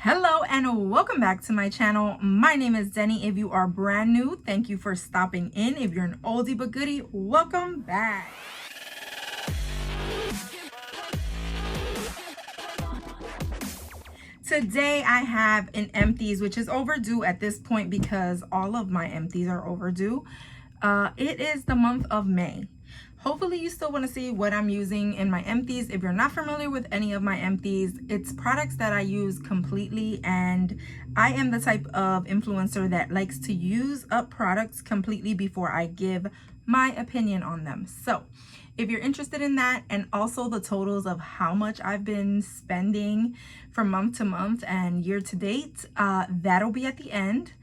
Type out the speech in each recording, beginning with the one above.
Hello and welcome back to my channel. My name is Denny. If you are brand new, thank you for stopping in. If you're an oldie but goodie, welcome back. Today I have an empties, which is overdue at this point because all of my empties are overdue. It is the month of May. Hopefully you still want to see what I'm using in my empties. If you're not familiar with any of my empties, it's products that I use completely, and I am the type of influencer that likes to use up products completely before I give my opinion on them. So if you're interested in that, and also the totals of how much I've been spending from month to month and year to date, that'll be at the end.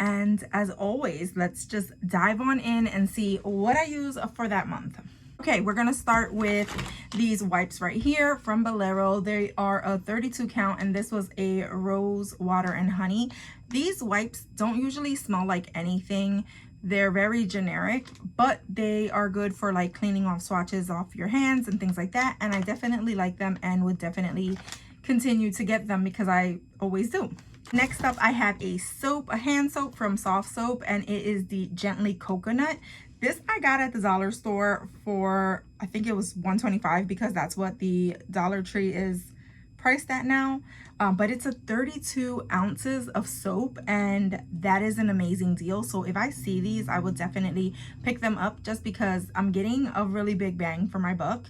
And as always, let's just dive on in and see what I use for that month. Okay, we're gonna start with these wipes right here from Bolero. They are a 32 count, and this was a rose water and honey. These wipes don't usually smell like anything. They're very generic, but they are good for like cleaning off swatches off your hands and things like that. And I definitely like them and would definitely continue to get them because I always do. Next up, I have a soap, a hand soap from Soft Soap, and it is the Gently Coconut. This I got at the dollar store for, I think it was $1.25 because that's what the Dollar Tree is priced at now. But it's a 32 ounces of soap, and that is an amazing deal. So if I see these, I will definitely pick them up just because I'm getting a really big bang for my buck.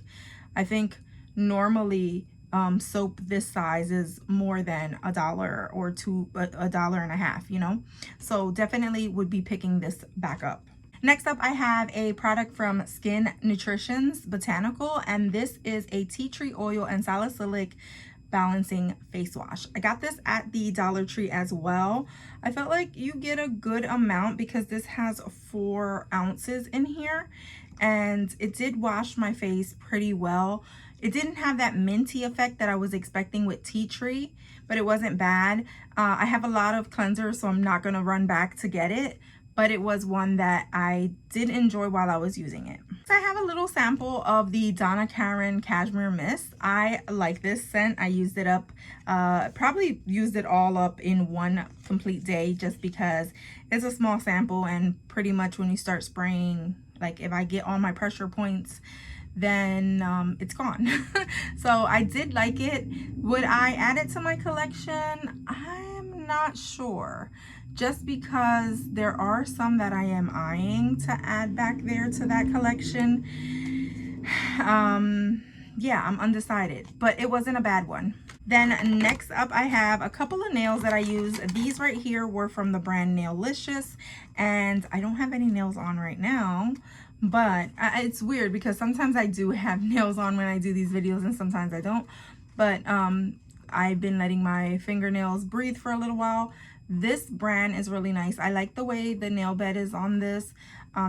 I think normally soap this size is more than $1 or $1.50, you know, so definitely would be picking this back up. Next up, I have a product from Skin Nutrition's Botanical, and this is a tea tree oil and salicylic balancing face wash. I got this at the Dollar Tree as well. I felt like you get a good amount because this has 4 ounces in here, and it did wash my face pretty well. It didn't have that minty effect that I was expecting with tea tree, but it wasn't bad. I have a lot of cleansers, so I'm not gonna run back to get it, but it was one that I did enjoy while I was using it. So I have a little sample of the Donna Karan Cashmere Mist. I like this scent. I used it up, probably used it all up in one complete day just because it's a small sample, and pretty much when you start spraying, like if I get all my pressure points, then it's gone. So I did like it. Would I add it to my collection? I'm not sure, just because there are some that I am eyeing to add back there to that collection. Yeah, I'm undecided, but it wasn't a bad one. Then next up, I have a couple of nails that I use. These right here were from the brand Naillicious, and I don't have any nails on right now, but it's weird because sometimes I do have nails on when I do these videos and sometimes I don't. But I've been letting my fingernails breathe for a little while. This brand is really nice. I like the way the nail bed is on this.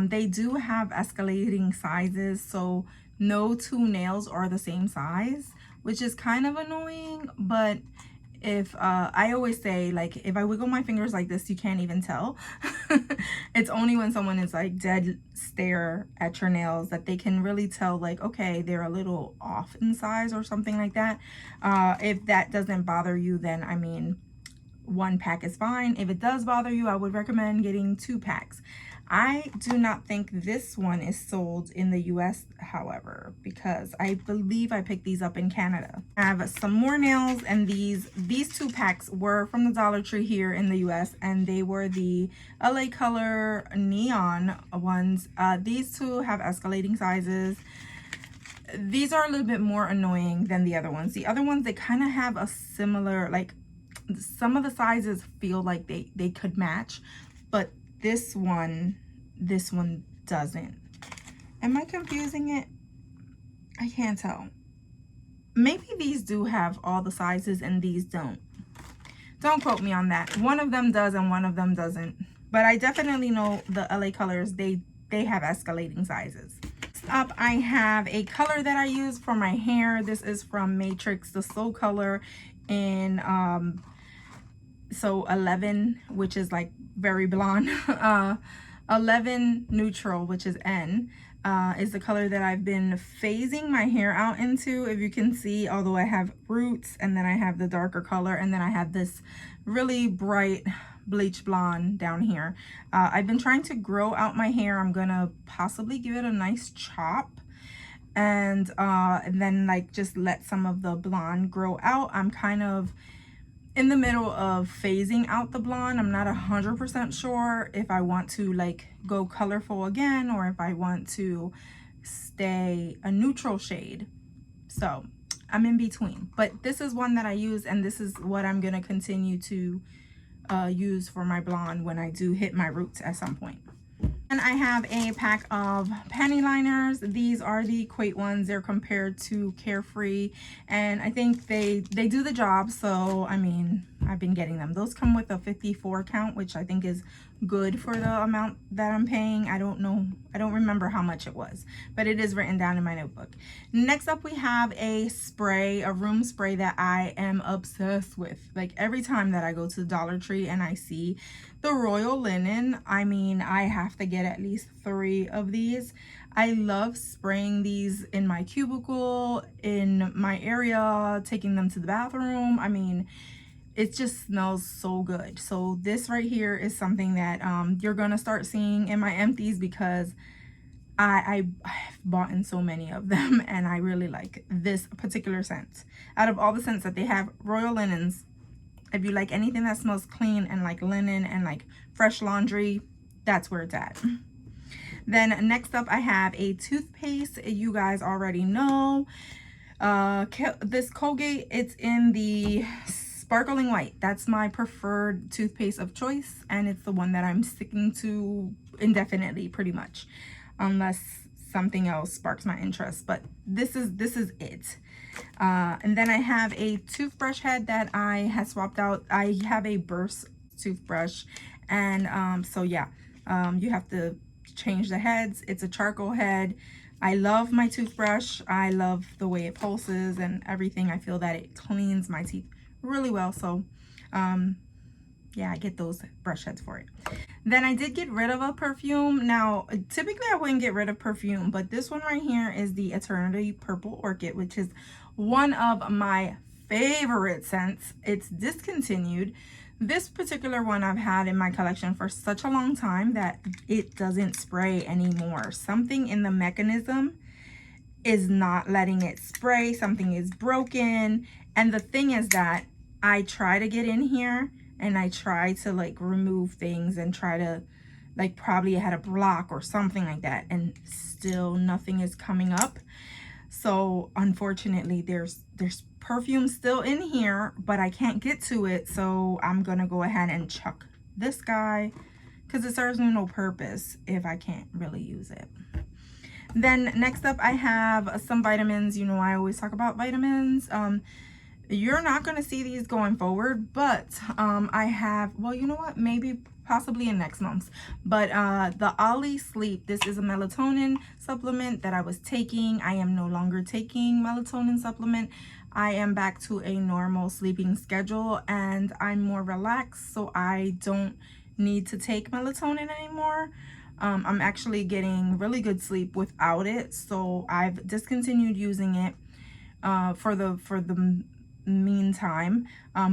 They do have escalating sizes, so no 2 nails are the same size, which is kind of annoying. But if I always say, like, if I wiggle my fingers like this, you can't even tell. It's only when someone is like dead stare at your nails that they can really tell, like, okay, they're a little off in size or something like that. If that doesn't bother you, then I mean, 1 pack is fine. If it does bother you, I would recommend getting 2 packs. I do not think this one is sold in the US, however, because I believe I picked these up in Canada. I have some more nails, and these 2 packs were from the Dollar Tree here in the US, and they were the LA Color Neon ones. These 2 have escalating sizes. These are a little bit more annoying than the other ones. The other ones, they kind of have a similar, like, some of the sizes feel like they could match, but this one doesn't. Am I confusing it? I can't tell. Maybe these do have all the sizes and these don't. Don't quote me on that. One of them does and one of them doesn't, but I definitely know the LA Colors, they have escalating sizes. Next up, I have a color that I use for my hair. This is from Matrix, the Soul Color in so 11, which is like very blonde, 11 neutral, which is N. is the color that I've been phasing my hair out into. If you can see, although I have roots, and then I have the darker color, and then I have this really bright bleach blonde down here. I've been trying to grow out my hair. I'm gonna possibly give it a nice chop, and then like just let some of the blonde grow out. I'm kind of in the middle of phasing out the blonde. I'm not 100% sure if I want to like go colorful again or if I want to stay a neutral shade. So I'm in between, but this is one that I use, and this is what I'm going to continue to use for my blonde when I do hit my roots at some point. And I have a pack of panty liners. These are the Quate ones. They're compared to Carefree, and I think they do the job. So I mean, I've been getting them. Those come with a 54 count, which I think is good for the amount that I'm paying. I don't know, I don't remember how much it was, but it is written down in my notebook. Next up, we have a spray, a room spray that I am obsessed with. Like every time that I go to Dollar Tree and I see the Royal Linen, I mean, I have to get at least 3 of these. I love spraying these in my cubicle, in my area, taking them to the bathroom. I mean, it just smells so good. So this right here is something that you're gonna start seeing in my empties, because I've bought in so many of them, and I really like this particular scent. Out of all the scents that they have, Royal Linens, if you like anything that smells clean and like linen and like fresh laundry, that's where it's at. Then next up, I have a toothpaste. You guys already know this Colgate. It's in the sparkling white. That's my preferred toothpaste of choice, and it's the one that I'm sticking to indefinitely, pretty much, unless something else sparks my interest. But this is it. And then I have a toothbrush head that I had swapped out. I have a burst toothbrush, and so yeah, you have to change the heads. It's a charcoal head. I love my toothbrush. I love the way it pulses and everything. I feel that it cleans my teeth really well. So yeah, I get those brush heads for it. Then I did get rid of a perfume. Now typically I wouldn't get rid of perfume, but this one right here is the Eternity Purple Orchid, which is one of my favorite scents. It's discontinued. This particular one I've had in my collection for such a long time that it doesn't spray anymore. Something in the mechanism is not letting it spray. Something is broken. And the thing is that I try to get in here and I try to like remove things and try to like, probably it had a block or something like that, and still nothing is coming up. So unfortunately there's perfume still in here, but I can't get to it. So I'm gonna go ahead and chuck this guy because it serves me no purpose if I can't really use it. Then next up, I have some vitamins. You know, I always talk about vitamins. You're not going to see these going forward, but I have, well, you know what, maybe possibly in next month's, but the Ollie Sleep, this is a melatonin supplement that I was taking. I am no longer taking melatonin supplement. I am back to a normal sleeping schedule, and I'm more relaxed, so I don't need to take melatonin anymore. I'm actually getting really good sleep without it, so I've discontinued using it for the meantime,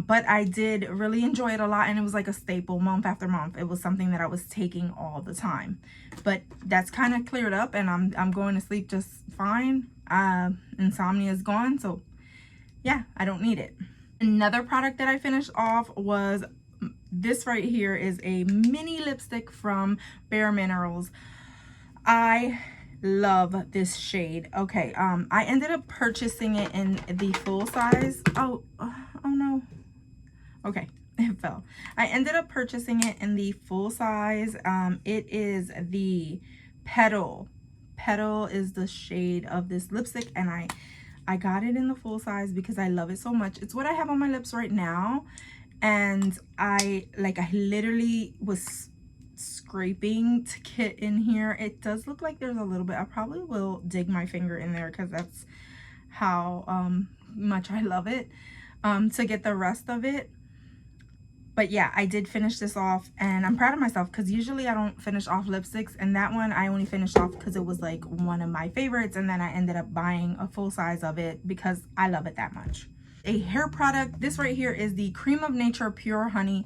but I did really enjoy it a lot, and it was like a staple month after month. It was something that I was taking all the time, but that's kind of cleared up, and I'm going to sleep just fine. Insomnia is gone, so yeah, I don't need it. Another product that I finished off was this right here. Is a mini lipstick from Bare Minerals. I love this shade. Okay, I ended up purchasing it in the full size. Oh no. Okay, it fell. I ended up purchasing it in the full size. It is the Petal. Petal is the shade of this lipstick, and I got it in the full size because I love it so much. It's what I have on my lips right now, and I literally was scraping to get in here. It does look like there's a little bit. I probably will dig my finger in there because that's how much I love it, to get the rest of it. But yeah, I did finish this off, and I'm proud of myself because usually I don't finish off lipsticks, and that one I only finished off because it was like one of my favorites, and then I ended up buying a full size of it because I love it that much. A hair product, this right here is the Cream of Nature Pure Honey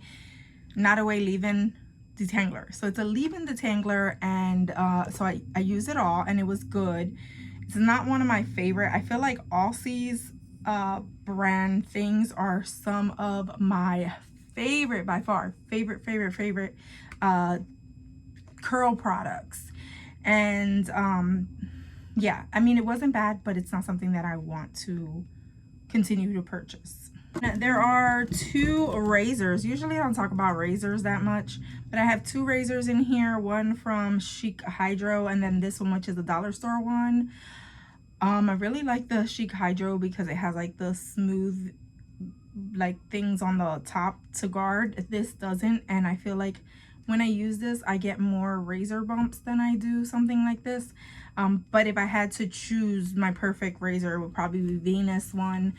Not Away Leave-In Detangler. So it's a leave-in detangler, and so I used it all, and it was good. It's not one of my favorite. I feel like Aussie's brand things are some of my favorite, by far, favorite curl products. And yeah, I mean, it wasn't bad, but it's not something that I want to continue to purchase. There are 2 razors. Usually I don't talk about razors that much, but I have 2 razors in here, one from Chic Hydro, and then this one, which is a dollar store one. I really like the Chic Hydro because it has like the smooth like things on the top to guard. This doesn't, and I feel like when I use this I get more razor bumps than I do something like this. But if I had to choose my perfect razor, it would probably be Venus one,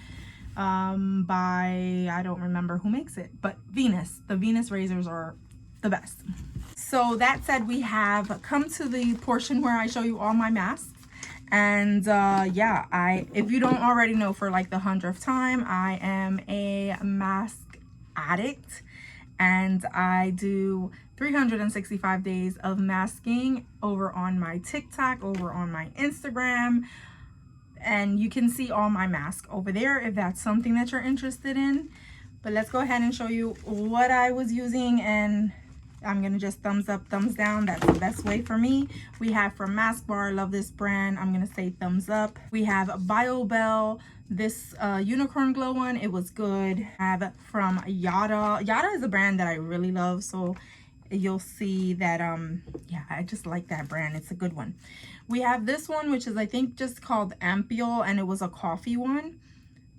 by, I don't remember who makes it, but Venus. The Venus razors are the best. So that said, we have come to the portion where I show you all my masks. And yeah, if you don't already know, for like the 100th time, I am a mask addict, and I do 365 days of masking over on my TikTok, over on my Instagram, and you can see all my masks over there if that's something that you're interested in. But let's go ahead and show you what I was using, and I'm gonna just thumbs up, thumbs down. That's the best way for me. We have from Mask Bar, love this brand, I'm gonna say thumbs up. We have BioBell, this unicorn glow one, it was good. I have from Yada. Yada is a brand that I really love, so you'll see that yeah, I just like that brand. It's a good one. We have this one, which is I think just called Ampoule, and it was a coffee one.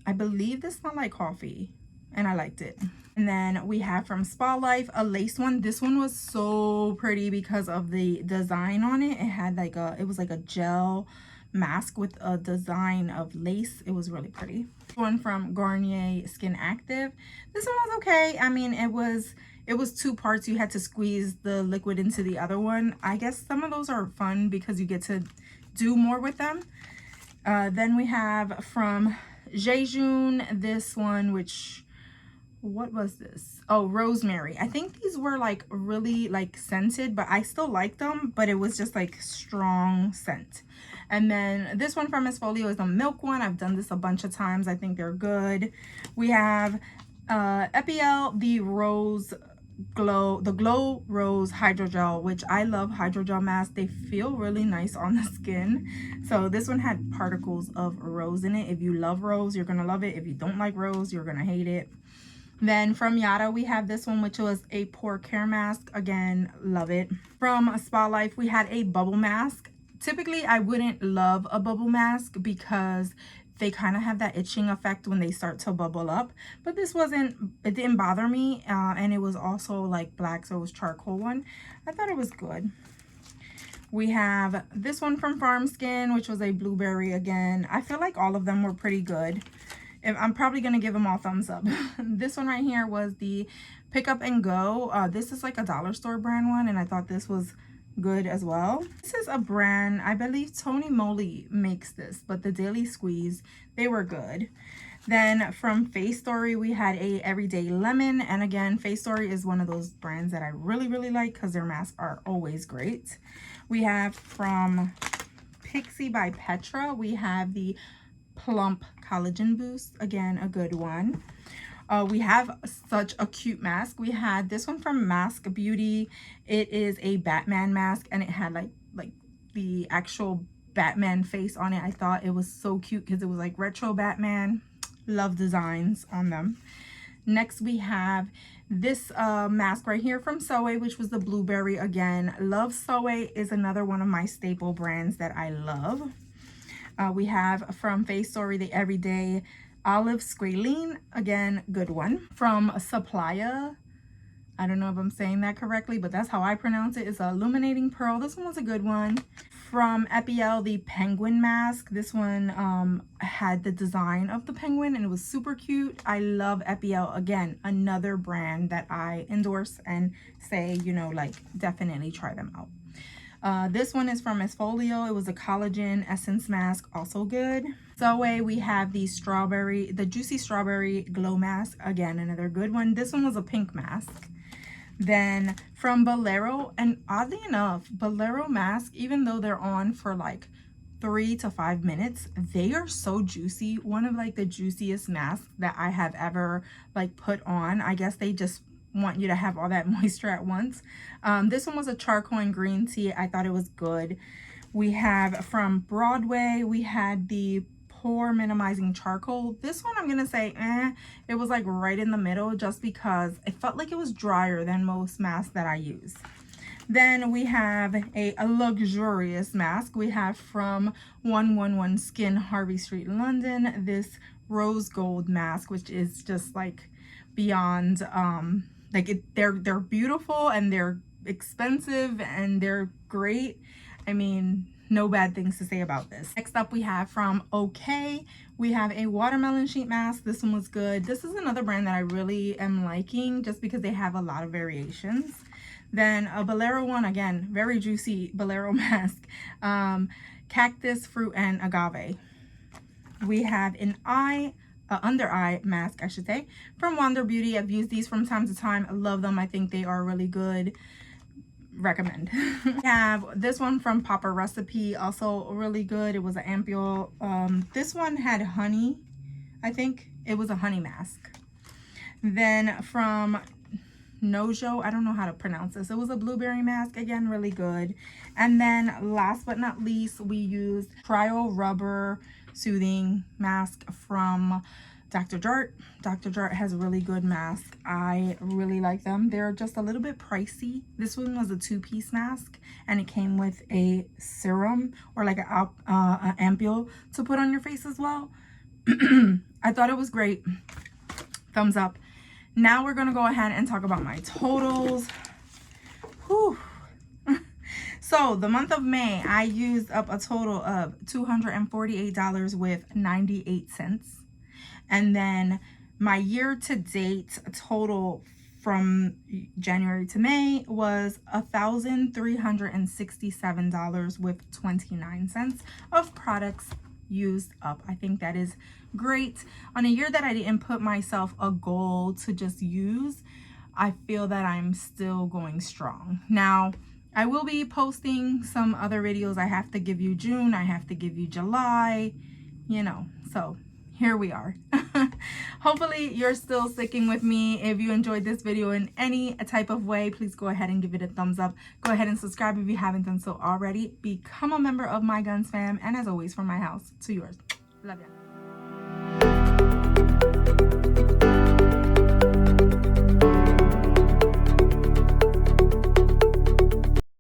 I believe this smelled like coffee, and I liked it. And then we have from Spa Life a lace one. This one was so pretty because of the design on it. It had like it was like a gel mask with a design of lace. It was really pretty. One from Garnier Skin Active. This one was okay. I mean, it was 2 parts. You had to squeeze the liquid into the other one. I guess some of those are fun because you get to do more with them. Then we have from Jejun this one, which, what was this? Oh, rosemary. I think these were like really like scented, but I still liked them, but it was just like strong scent. And then this one from Esfolio is the milk one. I've done this a bunch of times. I think they're good. We have Epiel, the glow rose hydrogel, which I love hydrogel masks. They feel really nice on the skin. So this one had particles of rose in it. If you love rose, you're gonna love it. If you don't like rose, you're gonna hate it. Then from Yada, we have this one, which was a pore care mask. Again, love it. From Spa Life, we had a bubble mask. Typically, I wouldn't love a bubble mask because they kind of have that itching effect when they start to bubble up. But this wasn't, it didn't bother me. And it was also like black, so it was charcoal one. I thought it was good. We have this one from Farm Skin, which was a blueberry again. I feel like all of them were pretty good. I'm probably going to give them all thumbs up. This one right here was the Pick Up and Go. This is like a dollar store brand one, and I thought this was good as well. This is a brand, I believe Tony Moly makes this, but the Daily Squeeze, they were good. Then from Face Story, we had a Everyday Lemon. And again, Face Story is one of those brands that I really, really like because their masks are always great. We have from Pixie by Petra, we have the Plump Collagen Boost. Again, a good one. We have such a cute mask. We had this one from Mask Beauty. It is a Batman mask, and it had like the actual Batman face on it. I thought it was so cute because it was like retro Batman. Love designs on them. Next, we have this mask right here from Soe, which was the blueberry. Again, love Soe, is another one of my staple brands that I love. We have from Face Story the Everyday Olive Squalene. Again, good one. From Supplya, I don't know if I'm saying that correctly, but that's how I pronounce it. It's a illuminating pearl. This one was a good one. From EPL, the penguin mask. This one had the design of the penguin and it was super cute. I love EPL. Again, another brand that I endorse and say, you know, like, definitely try them out. This one is from Esfolio. It was a collagen essence mask, also good. Zoe, we have the juicy strawberry glow mask. Again, another good one. This one was a pink mask. Then from Bolero, and oddly enough, Bolero mask, even though they're on for like 3 to 5 minutes, they are so juicy. One of like the juiciest masks that I have ever like put on. I guess they just want you to have all that moisture at once. This one was a charcoal and green tea. I thought it was good. We have from Broadway, we had the pore minimizing charcoal. This one I'm gonna say it was like right in the middle, just because it felt like it was drier than most masks that I use. Then we have a luxurious mask. We have from 111 Skin, Harvey Street, London, this rose gold mask, which is just like beyond they're beautiful and they're expensive and they're great. I mean, no bad things to say about this. Next up, we have from OK. We have a watermelon sheet mask. This one was good. This is another brand that I really am liking just because they have a lot of variations. Then a Bolero one, again, very juicy Bolero mask. Cactus, fruit, and agave. We have an under eye mask, I should say, from Wander Beauty. I've used these from time to time. I love them. I think they are really good. Recommend. We have this one from Papa Recipe, also really good. It was an ampule. This one had honey. I think it was a honey mask. Then from Nojo, I don't know how to pronounce this. It was a blueberry mask, again, really good. And then last but not least, we used Cryo Rubber Soothing Mask from Dr. Jart. Dr. Jart has a really good mask. I really like them. They're just a little bit pricey. This one was a 2-piece mask and it came with a serum or like an ampule to put on your face as well. I thought it was great. Thumbs up. Now we're gonna go ahead and talk about my totals. Whew. So the month of May, I used up a total of $248 with 98 cents. And then my year-to-date total from January to May was $1,367 with 29 cents of products used up. I think that is great. On a year that I didn't put myself a goal to just use, I feel that I'm still going strong. Now, I will be posting some other videos. I have to give you June, I have to give you July, you know, so here we are. Hopefully you're still sticking with me. If you enjoyed this video in any type of way, please go ahead and give it a thumbs up. Go ahead and subscribe if you haven't done so already. Become a member of my Gonz fam. And as always, from my house to yours. Love ya.